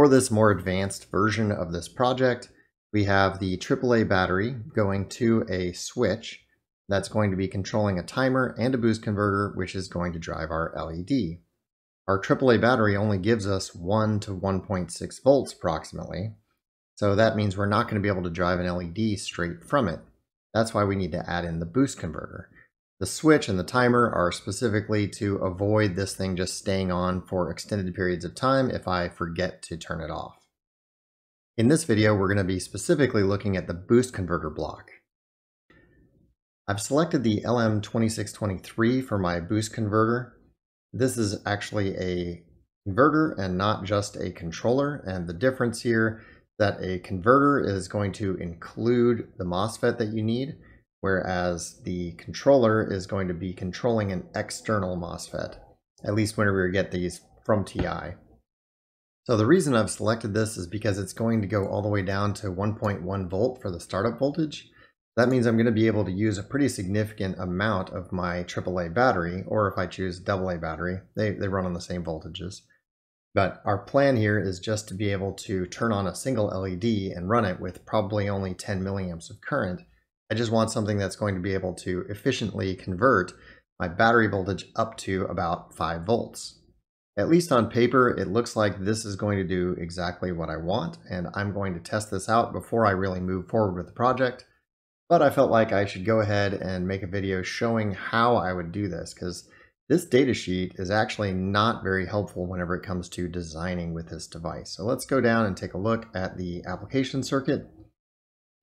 For this more advanced version of this project, we have the AAA battery going to a switch that's going to be controlling a timer and a boost converter, which is going to drive our LED. Our AAA battery only gives us 1 to 1.6 volts approximately, so that means we're not going to be able to drive an LED straight from it. That's why we need to add in the boost converter. The switch and the timer are specifically to avoid this thing just staying on for extended periods of time if I forget to turn it off. In this video, we're going to be specifically looking at the boost converter block. I've selected the LM2623 for my boost converter. This is actually a converter and not just a controller, and the difference here is that a converter is going to include the MOSFET that you need, whereas the controller is going to be controlling an external MOSFET, at least whenever you get these from TI. So the reason I've selected this is because it's going to go all the way down to 1.1 volt for the startup voltage. That means I'm going to be able to use a pretty significant amount of my AAA battery, or if I choose AA battery, they run on the same voltages. But our plan here is just to be able to turn on a single LED and run it with probably only 10 milliamps of current. I just want something that's going to be able to efficiently convert my battery voltage up to about 5 volts. At least on paper, it looks like this is going to do exactly what I want, and I'm going to test this out before I really move forward with the project. But I felt like I should go ahead and make a video showing how I would do this, because this datasheet is actually not very helpful whenever it comes to designing with this device. So let's go down and take a look at the application circuit.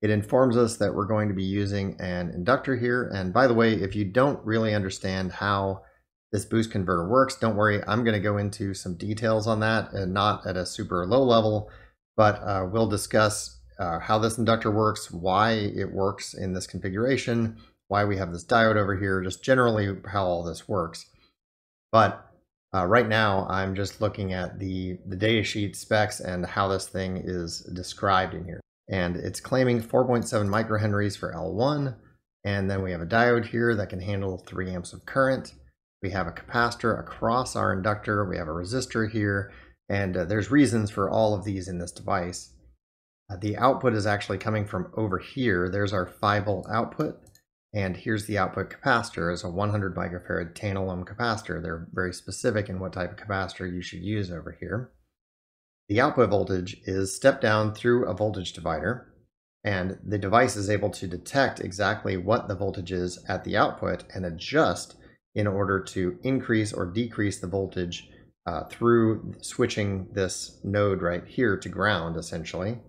It informs us that we're going to be using an inductor here. And by the way, if you don't really understand how this boost converter works, don't worry, I'm going to go into some details on that, and not at a super low level, but we'll discuss how this inductor works, why it works in this configuration, why we have this diode over here, just generally how all this works. But right now, I'm just looking at the datasheet specs and how this thing is described in here. And it's claiming 4.7 microhenries for L1, and then we have a diode here that can handle 3 amps of current. We have a capacitor across our inductor, we have a resistor here, and there's reasons for all of these in this device. The output is actually coming from over here. There's our 5 volt output, and here's the output capacitor as a 100 microfarad tantalum capacitor. They're very specific in what type of capacitor you should use over here. The output voltage is stepped down through a voltage divider, and the device is able to detect exactly what the voltage is at the output and adjust in order to increase or decrease the voltage through switching this node right here to ground, essentially.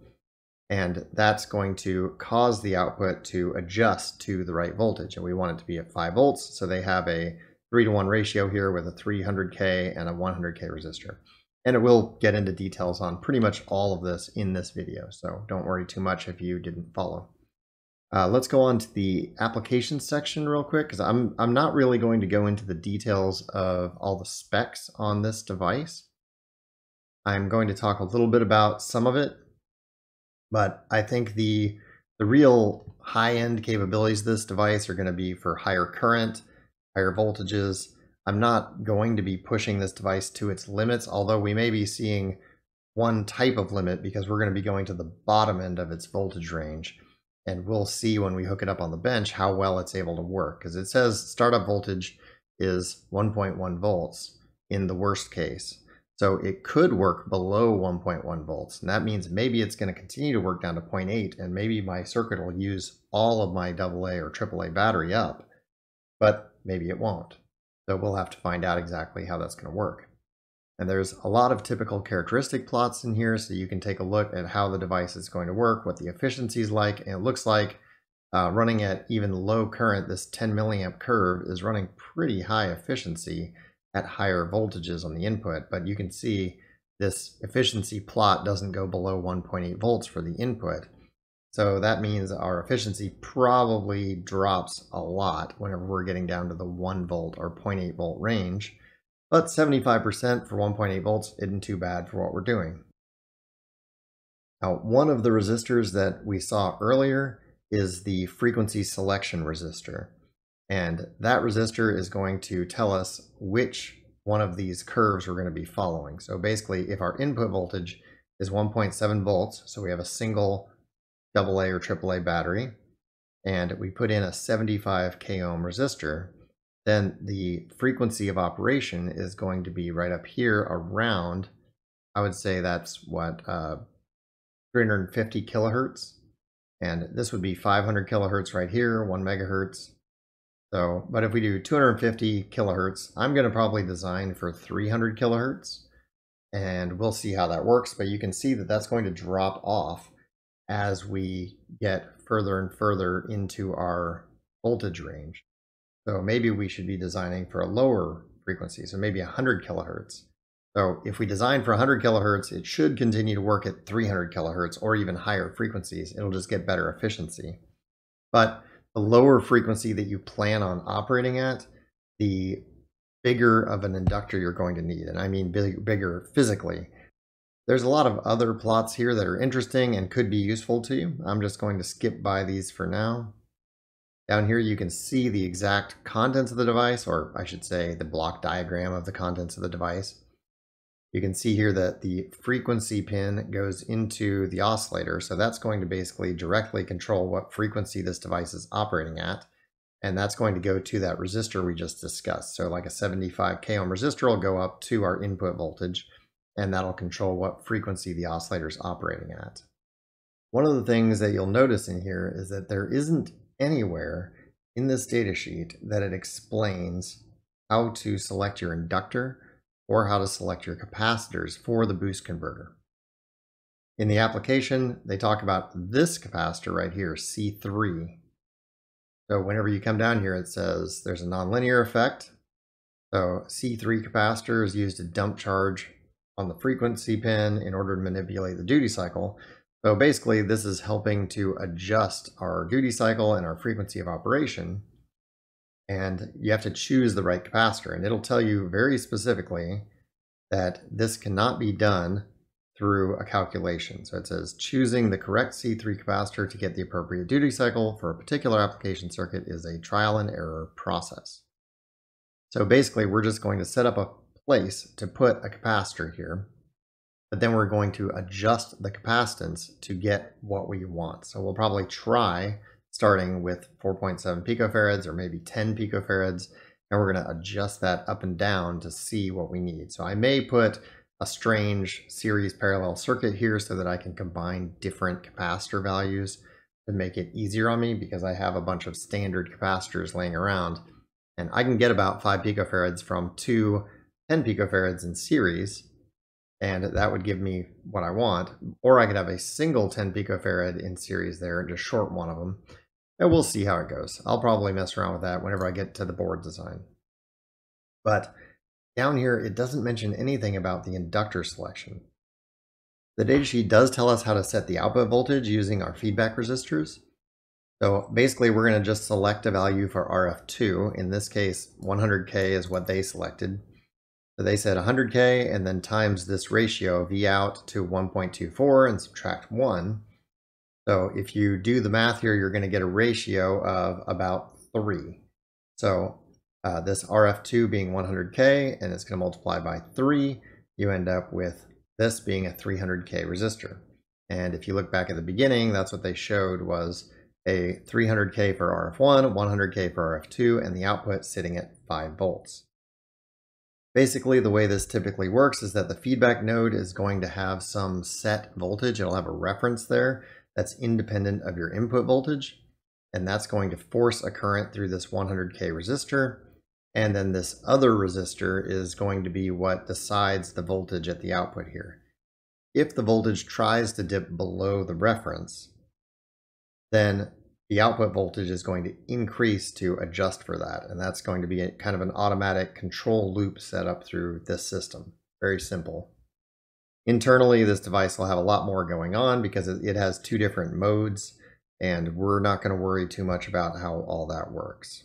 And that's going to cause the output to adjust to the right voltage. And we want it to be at 5 volts. So they have a 3-to-1 ratio here with a 300K and a 100K resistor. And it will get into details on pretty much all of this in this video. So don't worry too much if you didn't follow. Let's go on to the application section real quick, because I'm not really going to go into the details of all the specs on this device. I'm going to talk a little bit about some of it. But I think the real high-end capabilities of this device are going to be for higher current, higher voltages. I'm not going to be pushing this device to its limits, although we may be seeing one type of limit because we're going to be going to the bottom end of its voltage range. And we'll see when we hook it up on the bench how well it's able to work, because it says startup voltage is 1.1 volts in the worst case. So it could work below 1.1 volts, and that means maybe it's going to continue to work down to 0.8, and maybe my circuit will use all of my AA or AAA battery up, but maybe it won't. So we'll have to find out exactly how that's going to work. And there's a lot of typical characteristic plots in here, so you can take a look at how the device is going to work, what the efficiency is like, and it looks like running at even low current, this 10 milliamp curve is running pretty high efficiency at higher voltages on the input, but you can see this efficiency plot doesn't go below 1.8 volts for the input. So that means our efficiency probably drops a lot whenever we're getting down to the 1 volt or 0.8 volt range, but 75% for 1.8 volts isn't too bad for what we're doing. Now, one of the resistors that we saw earlier is the frequency selection resistor. And that resistor is going to tell us which one of these curves we're going to be following. So basically, if our input voltage is 1.7 volts. So we have a single AA or AAA battery, and we put in a 75 k ohm resistor, then the frequency of operation is going to be right up here around, I would say that's what, 350 kilohertz. And this would be 500 kilohertz right here, 1 megahertz. So, but if we do 250 kilohertz, I'm going to probably design for 300 kilohertz, and we'll see how that works. But you can see that that's going to drop off as we get further and further into our voltage range. So maybe we should be designing for a lower frequency, so maybe 100 kilohertz. So if we design for 100 kilohertz, it should continue to work at 300 kilohertz or even higher frequencies. It'll just get better efficiency. But the lower frequency that you plan on operating at, the bigger of an inductor you're going to need. And I mean bigger physically. There's a lot of other plots here that are interesting and could be useful to you. I'm just going to skip by these for now. Down here you can see the exact contents of the device, or I should say the block diagram of the contents of the device. You can see here that the frequency pin goes into the oscillator, so that's going to basically directly control what frequency this device is operating at, and that's going to go to that resistor we just discussed. So like a 75 k ohm resistor will go up to our input voltage, and that'll control what frequency the oscillator is operating at. One of the things that you'll notice in here is that there isn't anywhere in this datasheet that it explains how to select your inductor or how to select your capacitors for the boost converter. In the application, they talk about this capacitor right here, C3. So whenever you come down here, it says there's a nonlinear effect. So C3 capacitor is used to dump charge on the frequency pin in order to manipulate the duty cycle. So basically, this is helping to adjust our duty cycle and our frequency of operation. And you have to choose the right capacitor, and it'll tell you very specifically that this cannot be done through a calculation. So it says choosing the correct C3 capacitor to get the appropriate duty cycle for a particular application circuit is a trial and error process. So basically, we're just going to set up a place to put a capacitor here, but then we're going to adjust the capacitance to get what we want. So we'll probably try starting with 4.7 picofarads or maybe 10 picofarads, and we're going to adjust that up and down to see what we need. So I may put a strange series parallel circuit here so that I can combine different capacitor values to make it easier on me, because I have a bunch of standard capacitors laying around, and I can get about 5 picofarads from 2 10 picofarads in series, and that would give me what I want. Or I could have a single 10 picofarad in series there and just short one of them. And we'll see how it goes. I'll probably mess around with that whenever I get to the board design. But down here, it doesn't mention anything about the inductor selection. The datasheet does tell us how to set the output voltage using our feedback resistors. So basically, we're going to just select a value for RF2. In this case, 100K is what they selected. So they said 100K and then times this ratio, V out to 1.24 and subtract 1. So if you do the math here, you're going to get a ratio of about 3. So this RF2 being 100K, and it's going to multiply by 3, you end up with this being a 300K resistor. And if you look back at the beginning, that's what they showed was a 300K for RF1, 100K for RF2, and the output sitting at 5 volts. Basically, the way this typically works is that the feedback node is going to have some set voltage. It'll have a reference there that's independent of your input voltage, and that's going to force a current through this 100K resistor. And then this other resistor is going to be what decides the voltage at the output here. If the voltage tries to dip below the reference, then the output voltage is going to increase to adjust for that. And that's going to be kind of an automatic control loop set up through this system. Very simple. Internally, this device will have a lot more going on because it has 2 different modes, and we're not going to worry too much about how all that works.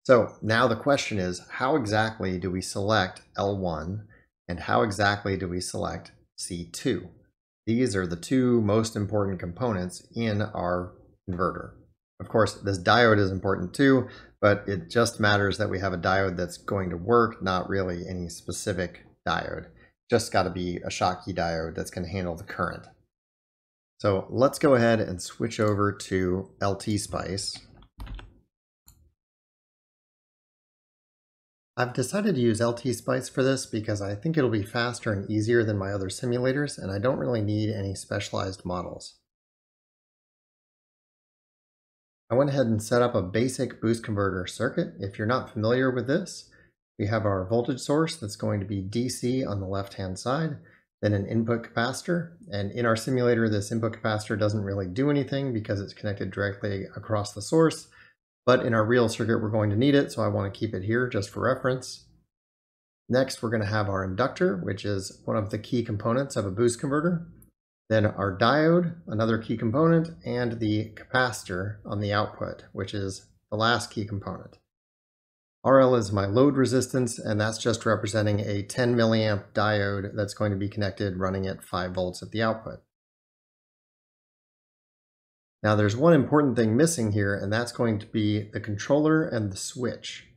So now the question is, how exactly do we select L1 and how exactly do we select C2? These are the 2 most important components in our converter. Of course, this diode is important too, but it just matters that we have a diode that's going to work, not really any specific diode. just got to be a Schottky diode that's going to handle the current. So let's go ahead and switch over to LTSpice. I've decided to use LTSpice for this because I think it'll be faster and easier than my other simulators, and I don't really need any specialized models. I went ahead and set up a basic boost converter circuit. If you're not familiar with this, we have our voltage source that's going to be DC on the left-hand side, then an input capacitor, and in our simulator this input capacitor doesn't really do anything because it's connected directly across the source. But in our real circuit, we're going to need it, so I want to keep it here just for reference. Next, we're going to have our inductor, which is one of the key components of a boost converter. Then our diode, another key component, and the capacitor on the output, which is the last key component. RL is my load resistance, and that's just representing a 10 milliamp diode that's going to be connected running at 5 volts at the output. Now there's one important thing missing here, and that's going to be the controller and the switch.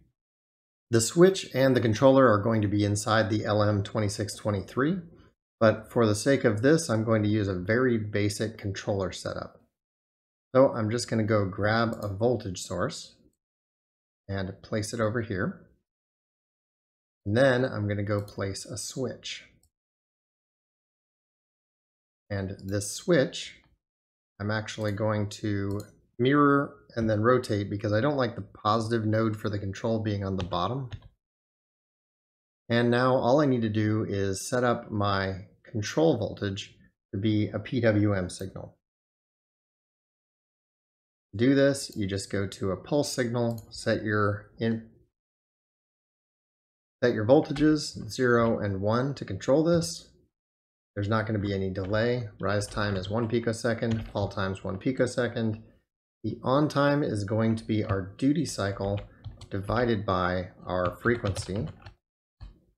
The switch and the controller are going to be inside the LM2623, but for the sake of this, I'm going to use a very basic controller setup. So I'm just going to go grab a voltage source and place it over here. And then I'm going to go place a switch. And this switch, I'm actually going to mirror and then rotate because I don't like the positive node for the control being on the bottom. And now all I need to do is set up my control voltage to be a PWM signal. To do this, you just go to a pulse signal, set your voltages 0 and 1 to control this. There's not going to be any delay. Rise time is 1 picosecond, fall time is 1 picosecond. The on time is going to be our duty cycle divided by our frequency.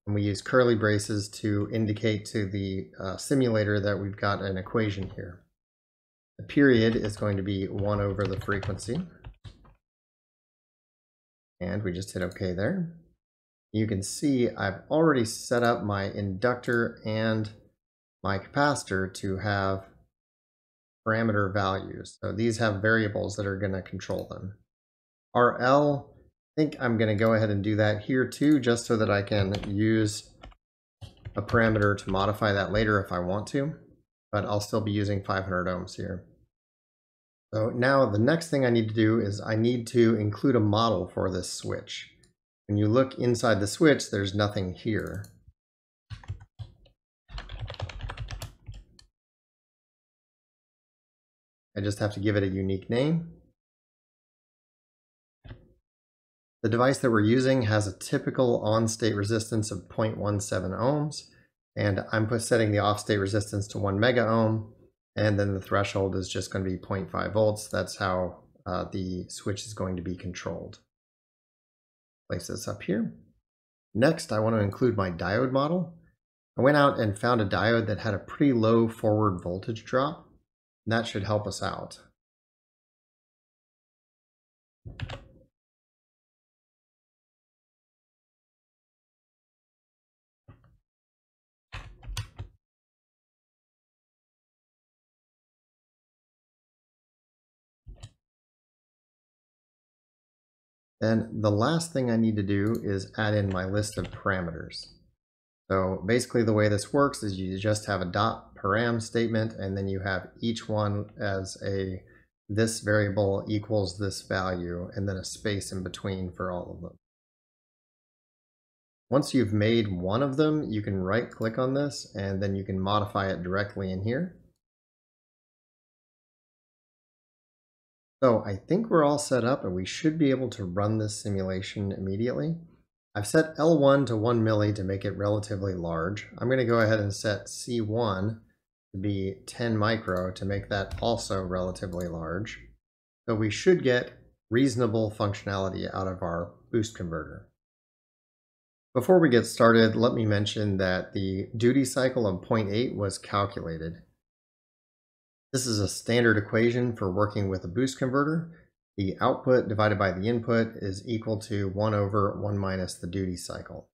And we use curly braces to indicate to the simulator that we've got an equation here. The period is going to be 1 over the frequency. And we just hit OK there. You can see I've already set up my inductor and my capacitor to have parameter values. So these have variables that are going to control them. RL, I think I'm going to go ahead and do that here too, just so that I can use a parameter to modify that later if I want to, but I'll still be using 500 ohms here. So now the next thing I need to do is I need to include a model for this switch. When you look inside the switch, there's nothing here. I just have to give it a unique name. The device that we're using has a typical on-state resistance of 0.17 ohms, and I'm setting the off-state resistance to 1 mega ohm, and then the threshold is just going to be 0.5 volts. That's how the switch is going to be controlled. Place this up here. Next, I want to include my diode model. I went out and found a diode that had a pretty low forward voltage drop. That should help us out. Then the last thing I need to do is add in my list of parameters. So basically the way this works is you just have a dot param statement, and then you have each one as a this variable equals this value, and then a space in between for all of them. Once you've made one of them, you can right click on this and then you can modify it directly in here. So I think we're all set up and we should be able to run this simulation immediately. I've set L1 to 1 milli to make it relatively large. I'm going to go ahead and set C1 to be 10 micro to make that also relatively large. So we should get reasonable functionality out of our boost converter. Before we get started, let me mention that the duty cycle of 0.8 was calculated. This is a standard equation for working with a boost converter. The output divided by the input is equal to 1 over 1 minus the duty cycle.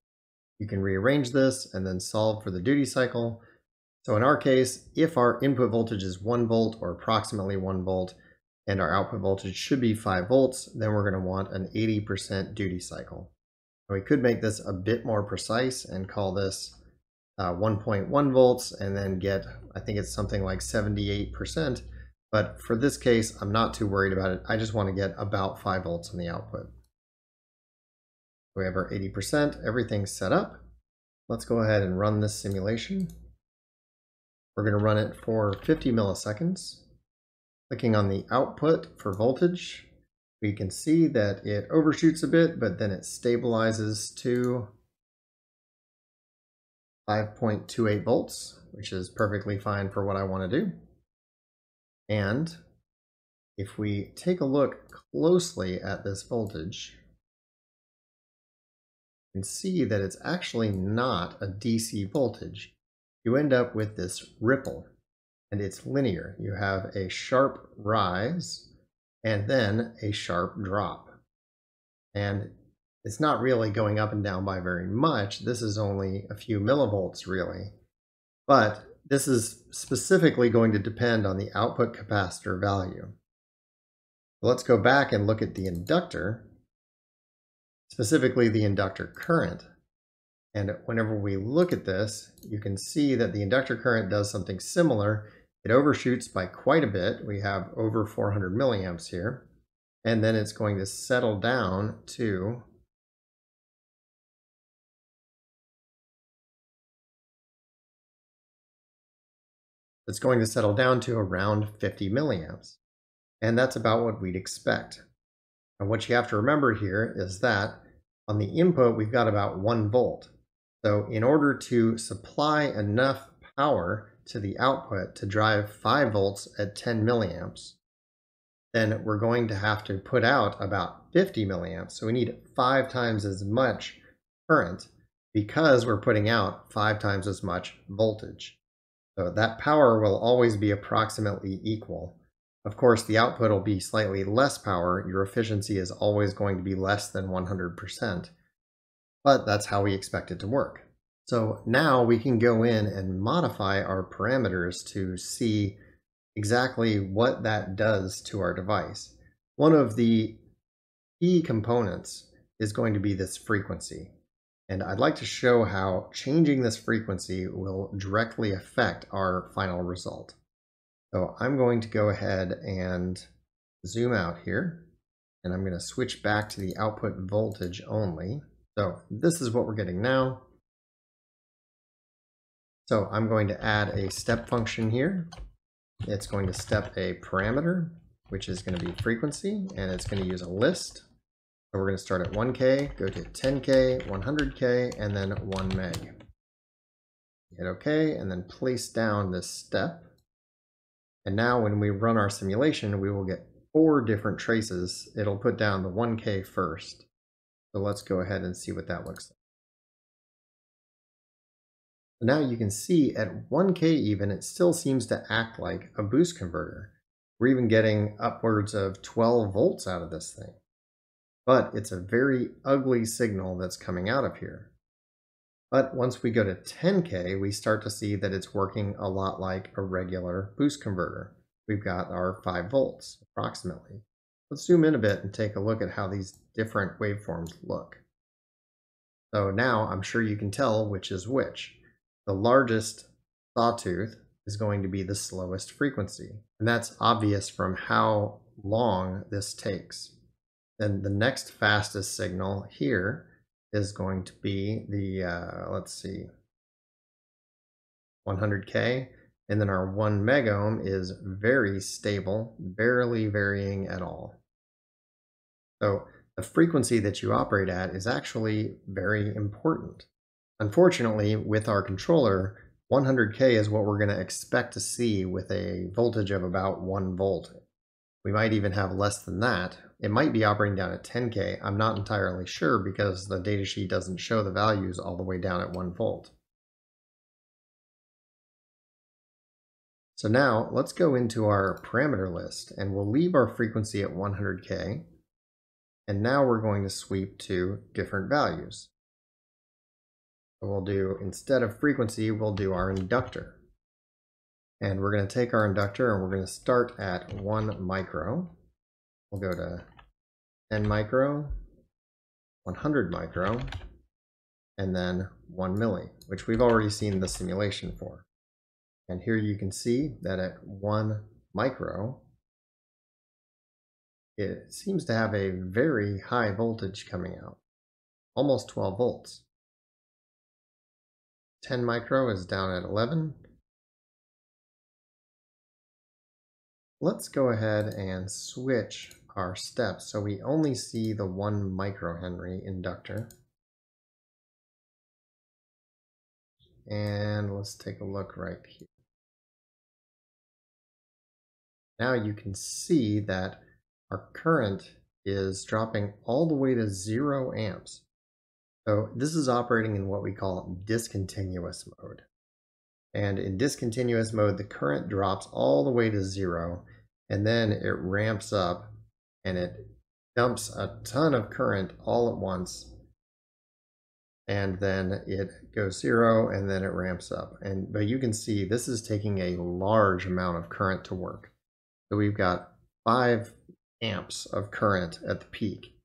You can rearrange this and then solve for the duty cycle. So in our case, if our input voltage is 1 volt or approximately 1 volt, and our output voltage should be 5 volts, then we're going to want an 80% duty cycle. We could make this a bit more precise and call this 1.1 volts and then get, I think it's something like 78%. But for this case, I'm not too worried about it. I just want to get about 5 volts on the output. We have our 80%, everything's set up. Let's go ahead and run this simulation. We're going to run it for 50 milliseconds. Clicking on the output for voltage, we can see that it overshoots a bit, but then it stabilizes to 5.28 volts, which is perfectly fine for what I want to do. And if we take a look closely at this voltage, you can see that it's actually not a DC voltage. You end up with this ripple, and it's linear. You have a sharp rise and then a sharp drop. And it's not really going up and down by very much. This is only a few millivolts really. But this is specifically going to depend on the output capacitor value. Let's go back and look at the inductor, specifically the inductor current. And whenever we look at this, you can see that the inductor current does something similar. It overshoots by quite a bit. We have over 400 milliamps here. And then it's going to settle down to around 50 milliamps. And that's about what we'd expect. And what you have to remember here is that on the input, we've got about 1 volt. So in order to supply enough power to the output to drive 5 volts at 10 milliamps, then we're going to have to put out about 50 milliamps. So we need 5 times as much current because we're putting out 5 times as much voltage. So that power will always be approximately equal. Of course, the output will be slightly less power. Your efficiency is always going to be less than 100%. But that's how we expect it to work. So now we can go in and modify our parameters to see exactly what that does to our device. One of the key components is going to be this frequency. And I'd like to show how changing this frequency will directly affect our final result. So I'm going to go ahead and zoom out here, and I'm going to switch back to the output voltage only. So this is what we're getting now. So I'm going to add a step function here. It's going to step a parameter, which is going to be frequency, and it's going to use a list. So we're going to start at 1K, go to 10K, 100K, and then 1 meg. Hit OK, and then place down this step. And now when we run our simulation, we will get 4 different traces. It'll put down the 1K first. So let's go ahead and see what that looks like. Now you can see at 1K even, it still seems to act like a boost converter. We're even getting upwards of 12 volts out of this thing. But it's a very ugly signal that's coming out of here. But once we go to 10K, we start to see that it's working a lot like a regular boost converter. We've got our 5 volts approximately. Let's zoom in a bit and take a look at how these different waveforms look. So now I'm sure you can tell which is which. The largest sawtooth is going to be the slowest frequency. And that's obvious from how long this takes. Then the next fastest signal here is going to be the, let's see, 100K. And then our 1 megohm is very stable, barely varying at all. So the frequency that you operate at is actually very important. Unfortunately, with our controller, 100K is what we're going to expect to see with a voltage of about 1 volt. We might even have less than that. It might be operating down at 10K. I'm not entirely sure because the datasheet doesn't show the values all the way down at 1 volt. So now let's go into our parameter list and we'll leave our frequency at 100K. And now we're going to sweep to different values. So we'll do, instead of frequency, we'll do our inductor. And we're going to take our inductor and we're going to start at 1 micro. We'll go to 10 micro, 100 micro, and then 1 milli, which we've already seen the simulation for. And here you can see that at 1 micro, it seems to have a very high voltage coming out, almost 12 volts. 10 micro is down at 11. Let's go ahead and switch our steps so we only see the 1 microhenry inductor. And let's take a look right here. Now you can see that our current is dropping all the way to 0 amps. So this is operating in what we call discontinuous mode. And in discontinuous mode, the current drops all the way to 0, and then it ramps up and it dumps a ton of current all at once. And then it goes 0 and then it ramps up. But you can see this is taking a large amount of current to work. So we've got 5 amps of current at the peak.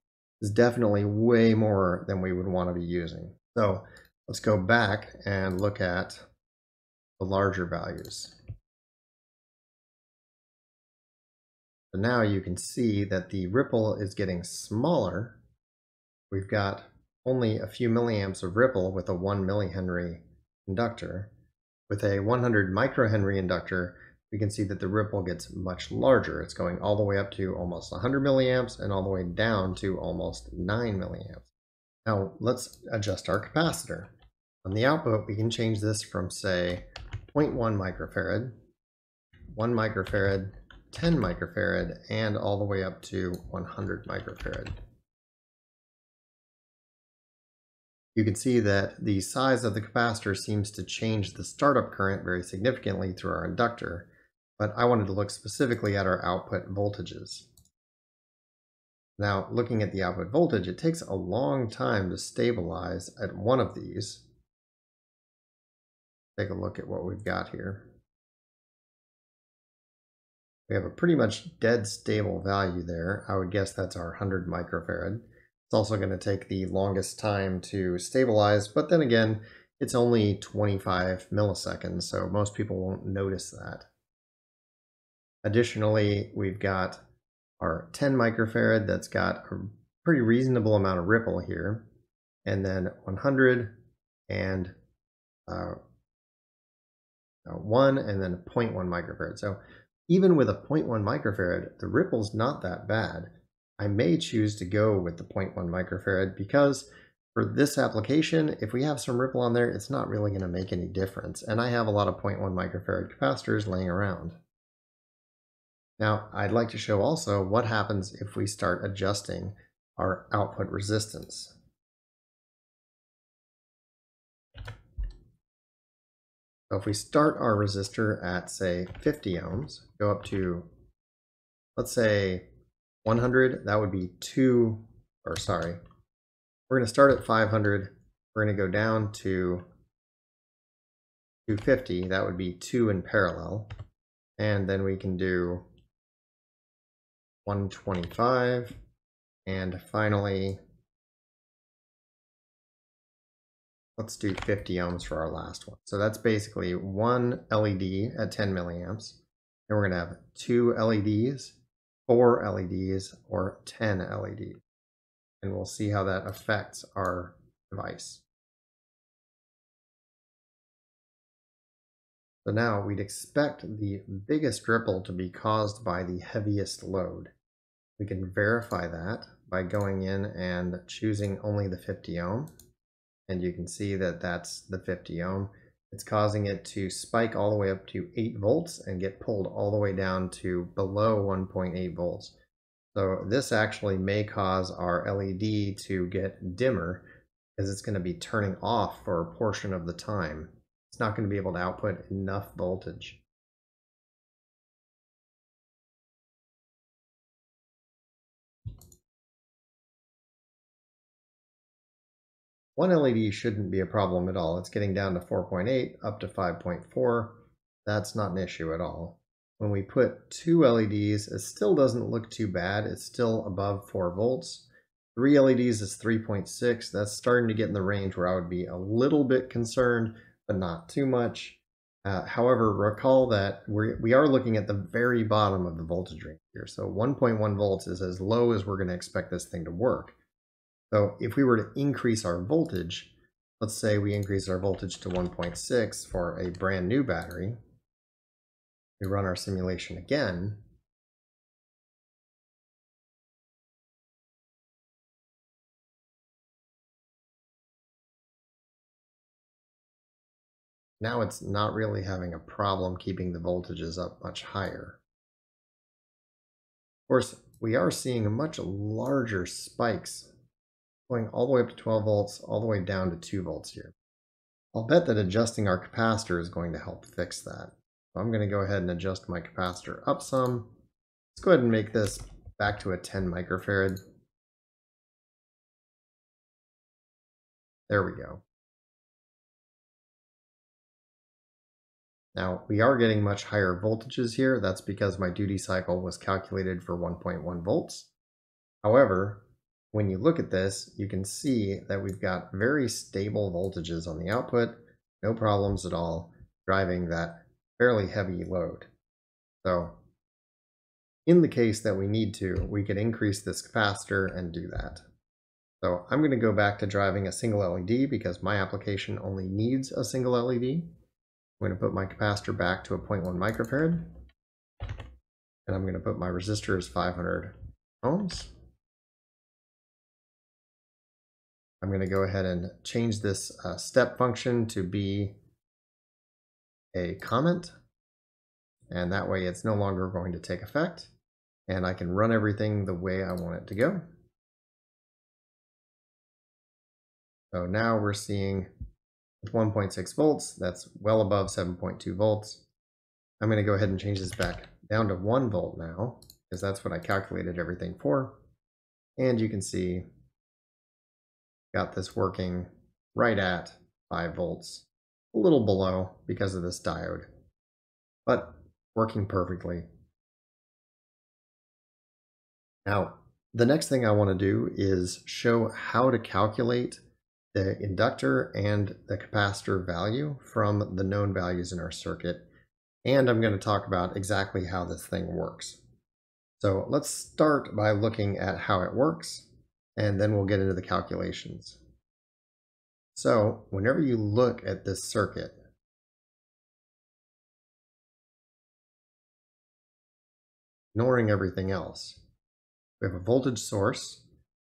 It's definitely way more than we would want to be using. So let's go back and look at the larger values. So now you can see that the ripple is getting smaller. We've got only a few milliamps of ripple with a 1 millihenry inductor. With a 100 microhenry inductor, we can see that the ripple gets much larger. It's going all the way up to almost 100 milliamps and all the way down to almost 9 milliamps. Now let's adjust our capacitor. On the output, we can change this from, say, 0.1 microfarad, 1 microfarad, 10 microfarad, and all the way up to 100 microfarad. You can see that the size of the capacitor seems to change the startup current very significantly through our inductor, but I wanted to look specifically at our output voltages. Now, looking at the output voltage, it takes a long time to stabilize at one of these. Take a look at what we've got here. We have a pretty much dead stable value there. I would guess that's our 100 microfarad. It's also going to take the longest time to stabilize, but then again, it's only 25 milliseconds, so most people won't notice that. Additionally, we've got our 10 microfarad that's got a pretty reasonable amount of ripple here, and then 100 and 1 and then 0.1 microfarad. So even with a 0.1 microfarad, the ripple's not that bad. I may choose to go with the 0.1 microfarad because for this application, if we have some ripple on there, it's not really going to make any difference. And I have a lot of 0.1 microfarad capacitors laying around. Now, I'd like to show also what happens if we start adjusting our output resistance. So if we start our resistor at, say, 50 ohms, go up to, let's say, 100, that would be 2, or sorry, we're going to start at 500, we're going to go down to 250, that would be 2 in parallel, and then we can do 125, and finally, let's do 50 ohms for our last one. So that's basically 1 LED at 10 milliamps, and we're going to have 2 LEDs, 4 LEDs, or 10 LEDs. And we'll see how that affects our device. So now we'd expect the biggest ripple to be caused by the heaviest load. We can verify that by going in and choosing only the 50 ohm. And you can see that that's the 50 ohm. It's causing it to spike all the way up to 8 volts and get pulled all the way down to below 1.8 volts. So this actually may cause our LED to get dimmer because it's going to be turning off for a portion of the time. It's not going to be able to output enough voltage. One LED shouldn't be a problem at all. It's getting down to 4.8 up to 5.4. That's not an issue at all. When we put 2 LEDs, it still doesn't look too bad. It's still above 4 volts. 3 LEDs is 3.6. That's starting to get in the range where I would be a little bit concerned, but not too much. However, recall that we are looking at the very bottom of the voltage range here. So 1.1 volts is as low as we're going to expect this thing to work. So if we were to increase our voltage, let's say we increase our voltage to 1.6 for a brand new battery, we run our simulation again, now it's not really having a problem keeping the voltages up much higher. Of course, we are seeing much larger spikes going all the way up to 12 volts, all the way down to 2 volts here. I'll bet that adjusting our capacitor is going to help fix that. So I'm going to go ahead and adjust my capacitor up some. Let's go ahead and make this back to a 10 microfarad. There we go. Now, we are getting much higher voltages here. That's because my duty cycle was calculated for 1.1 volts. However, when you look at this, you can see that we've got very stable voltages on the output, no problems at all, driving that fairly heavy load. So, in the case that we need to, we could increase this capacitor and do that. So I'm going to go back to driving a single LED because my application only needs a single LED. I'm going to put my capacitor back to a 0.1 microfarad. And I'm going to put my resistor as 500 ohms. I'm going to go ahead and change this step function to be a comment. And that way it's no longer going to take effect. And I can run everything the way I want it to go. So now we're seeing with 1.6 volts, that's well above 7.2 volts. I'm going to go ahead and change this back down to 1 volt now, because that's what I calculated everything for. And you can see, got this working right at 5 volts, a little below because of this diode, but working perfectly. Now, the next thing I want to do is show how to calculate the inductor and the capacitor value from the known values in our circuit. And I'm going to talk about exactly how this thing works. So let's start by looking at how it works, and then we'll get into the calculations. So whenever you look at this circuit, ignoring everything else, we have a voltage source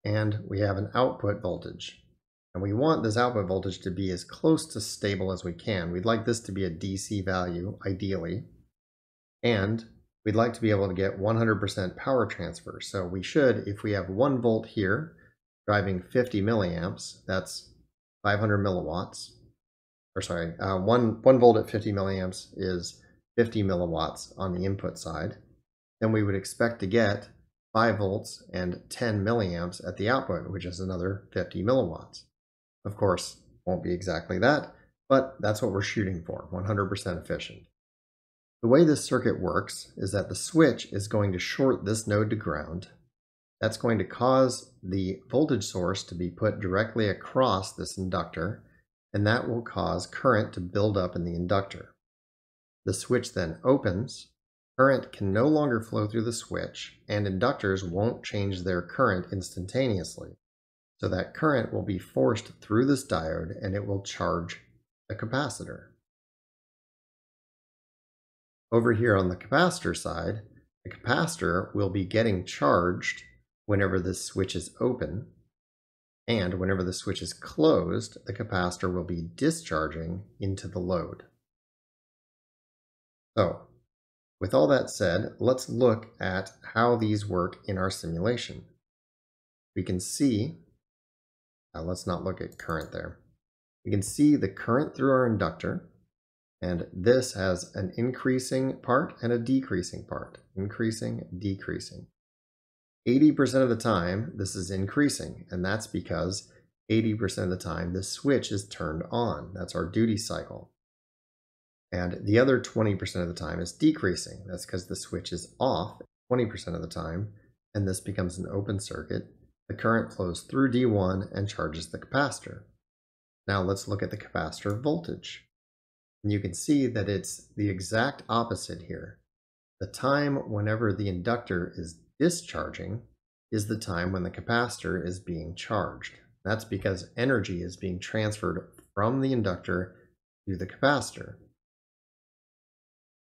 and we have an output voltage. And we want this output voltage to be as close to stable as we can. We'd like this to be a DC value, ideally. And we'd like to be able to get 100% power transfer. So we should, if we have 1 volt here, driving 50 milliamps, that's 500 milliwatts. Or sorry, 1 volt at 50 milliamps is 50 milliwatts on the input side. Then we would expect to get 5 volts and 10 milliamps at the output, which is another 50 milliwatts. Of course, won't be exactly that, but that's what we're shooting for, 100% efficient. The way this circuit works is that the switch is going to short this node to ground. That's going to cause the voltage source to be put directly across this inductor, and that will cause current to build up in the inductor. The switch then opens, current can no longer flow through the switch, and inductors won't change their current instantaneously. So that current will be forced through this diode and it will charge the capacitor. Over here on the capacitor side, the capacitor will be getting charged whenever this switch is open, and whenever the switch is closed, the capacitor will be discharging into the load. So, with all that said, let's look at how these work in our simulation. We can see let's not look at current there. We can see the current through our inductor, and this has an increasing part and a decreasing part. Increasing, decreasing. 80% of the time, this is increasing, and that's because 80% of the time, the switch is turned on. That's our duty cycle. And the other 20% of the time is decreasing. That's because the switch is off 20% of the time, and this becomes an open circuit. The current flows through D1 and charges the capacitor. Now let's look at the capacitor voltage. And you can see that it's the exact opposite here. The time whenever the inductor is discharging is the time when the capacitor is being charged. That's because energy is being transferred from the inductor to the capacitor.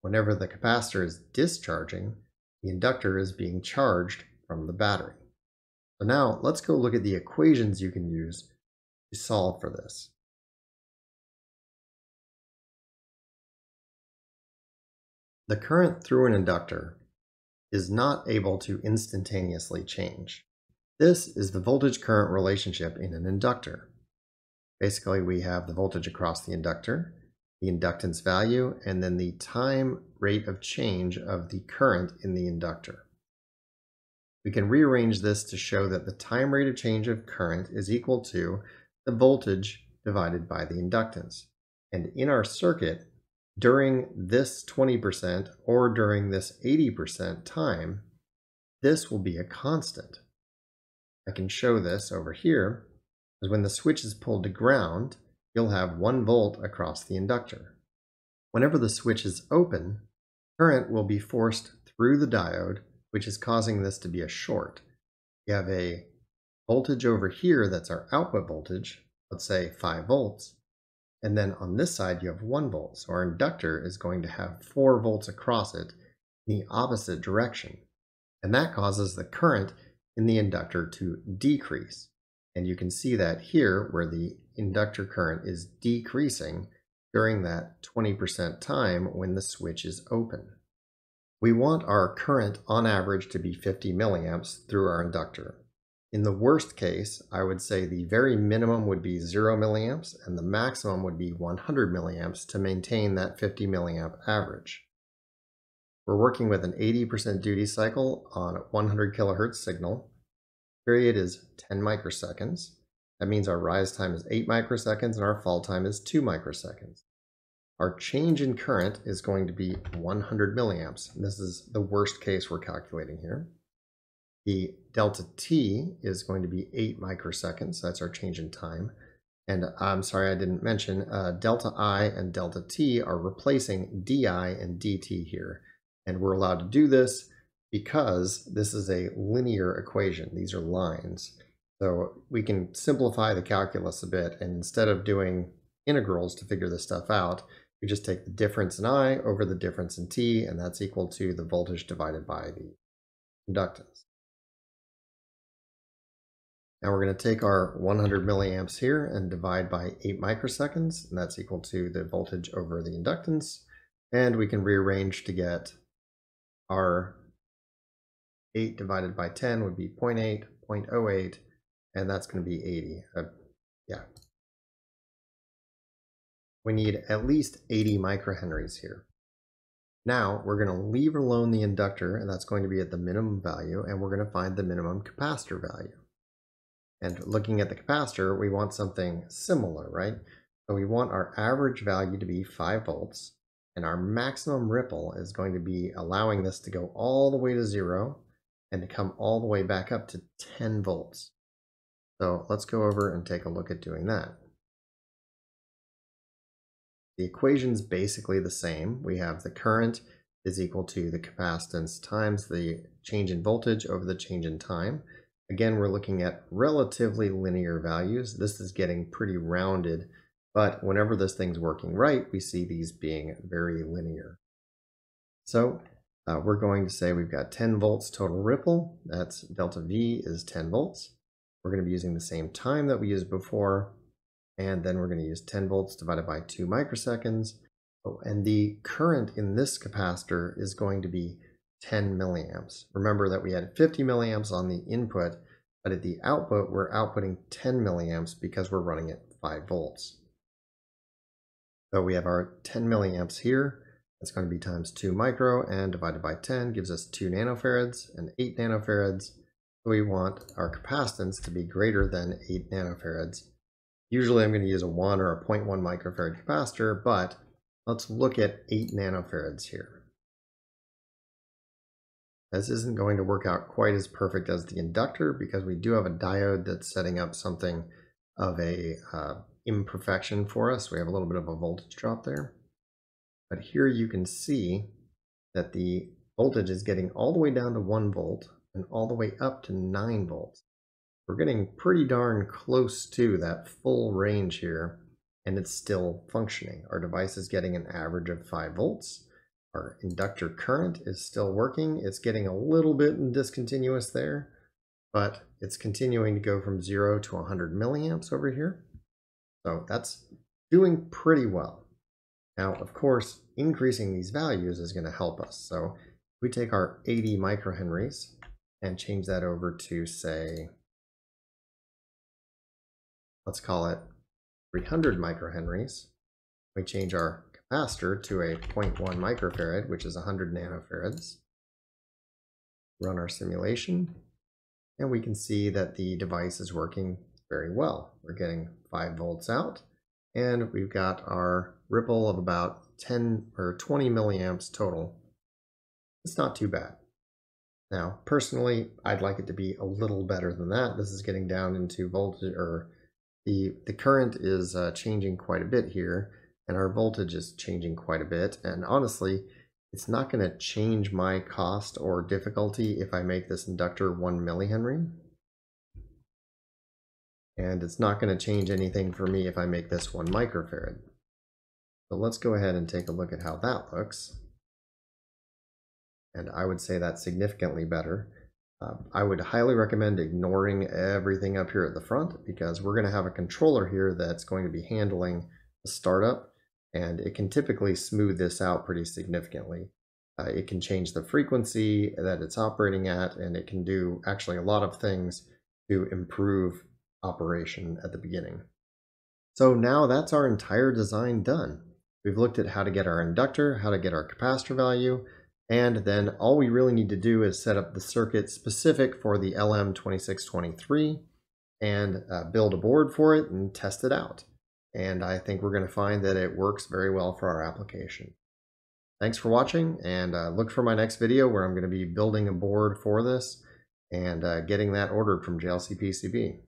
Whenever the capacitor is discharging, the inductor is being charged from the battery. So now let's go look at the equations you can use to solve for this. The current through an inductor is not able to instantaneously change. This is the voltage-current relationship in an inductor. Basically, we have the voltage across the inductor, the inductance value, and then the time rate of change of the current in the inductor. We can rearrange this to show that the time rate of change of current is equal to the voltage divided by the inductance. And in our circuit, during this 20% or during this 80% time, this will be a constant. I can show this over here, because when the switch is pulled to ground, you'll have 1 volt across the inductor. Whenever the switch is open, current will be forced through the diode, which is causing this to be a short. You have a voltage over here that's our output voltage, let's say 5 volts, and then on this side you have 1 volt. So our inductor is going to have 4 volts across it in the opposite direction. And that causes the current in the inductor to decrease. And you can see that here where the inductor current is decreasing during that 20% time when the switch is open. We want our current on average to be 50 milliamps through our inductor. In the worst case, I would say the very minimum would be 0 milliamps and the maximum would be 100 milliamps to maintain that 50 milliamp average. We're working with an 80% duty cycle on a 100 kilohertz signal. Period is 10 microseconds. That means our rise time is 8 microseconds and our fall time is 2 microseconds. Our change in current is going to be 100 milliamps. And this is the worst case we're calculating here. The delta T is going to be 8 microseconds. That's our change in time. And I'm sorry I didn't mention, delta I and delta T are replacing DI and DT here. And we're allowed to do this because this is a linear equation. These are lines. So we can simplify the calculus a bit, and instead of doing integrals to figure this stuff out, we just take the difference in I over the difference in T, and that's equal to the voltage divided by the inductance. Now we're going to take our 100 milliamps here and divide by 8 microseconds, and that's equal to the voltage over the inductance. And we can rearrange to get our 8 divided by 10 would be 0.8, 0.08, and that's going to be 80. Yeah. We need at least 80 microhenries here. Now we're going to leave alone the inductor, and that's going to be at the minimum value, and we're going to find the minimum capacitor value. And looking at the capacitor, we want something similar, right? So we want our average value to be 5 volts, and our maximum ripple is going to be allowing this to go all the way to 0 and to come all the way back up to 10 volts. So let's go over and take a look at doing that. The equation's basically the same. We have the current is equal to the capacitance times the change in voltage over the change in time. Again, we're looking at relatively linear values. This is getting pretty rounded, but whenever this thing's working right, we see these being very linear. So we're going to say we've got 10 volts total ripple. That's delta V is 10 volts. We're going to be using the same time that we used before, and then we're going to use 10 volts divided by 2 microseconds. Oh, and the current in this capacitor is going to be 10 milliamps. Remember that we had 50 milliamps on the input, but at the output, we're outputting 10 milliamps because we're running at 5 volts. So we have our 10 milliamps here. That's going to be times 2 micro, and divided by 10 gives us 2 nanofarads and 8 nanofarads. we want our capacitance to be greater than 8 nanofarads. Usually I'm going to use a 1 or a 0.1 microfarad capacitor, but let's look at 8 nanofarads here. This isn't going to work out quite as perfect as the inductor because we do have a diode that's setting up something of a imperfection for us. We have a little bit of a voltage drop there. But here you can see that the voltage is getting all the way down to 1 volt and all the way up to 9 volts. We're getting pretty darn close to that full range here, and it's still functioning. Our device is getting an average of 5 volts. Our inductor current is still working. It's getting a little bit discontinuous there, but it's continuing to go from 0 to 100 milliamps over here. So that's doing pretty well. Now, of course, increasing these values is going to help us. So if we take our 80 microhenries and change that over to, say, let's call it 300 microhenries. We change our capacitor to a 0.1 microfarad, which is 100 nanofarads. Run our simulation, and we can see that the device is working very well. We're getting 5 volts out, and we've got our ripple of about 10 or 20 milliamps total. It's not too bad. Now, personally, I'd like it to be a little better than that. This is getting down into voltage, or the current is changing quite a bit here, and our voltage is changing quite a bit. And honestly, it's not going to change my cost or difficulty if I make this inductor 1 millihenry. And it's not going to change anything for me if I make this 1 microfarad. So let's go ahead and take a look at how that looks. And I would say that's significantly better. I would highly recommend ignoring everything up here at the front, because we're going to have a controller here that's going to be handling the startup, and it can typically smooth this out pretty significantly. It can change the frequency that it's operating at, and it can do actually a lot of things to improve operation at the beginning. So now that's our entire design done. We've looked at how to get our inductor, how to get our capacitor value, and then all we really need to do is set up the circuit specific for the LM2623 and build a board for it and test it out. And I think we're going to find that it works very well for our application. Thanks for watching, and look for my next video where I'm going to be building a board for this and getting that ordered from JLC PCB.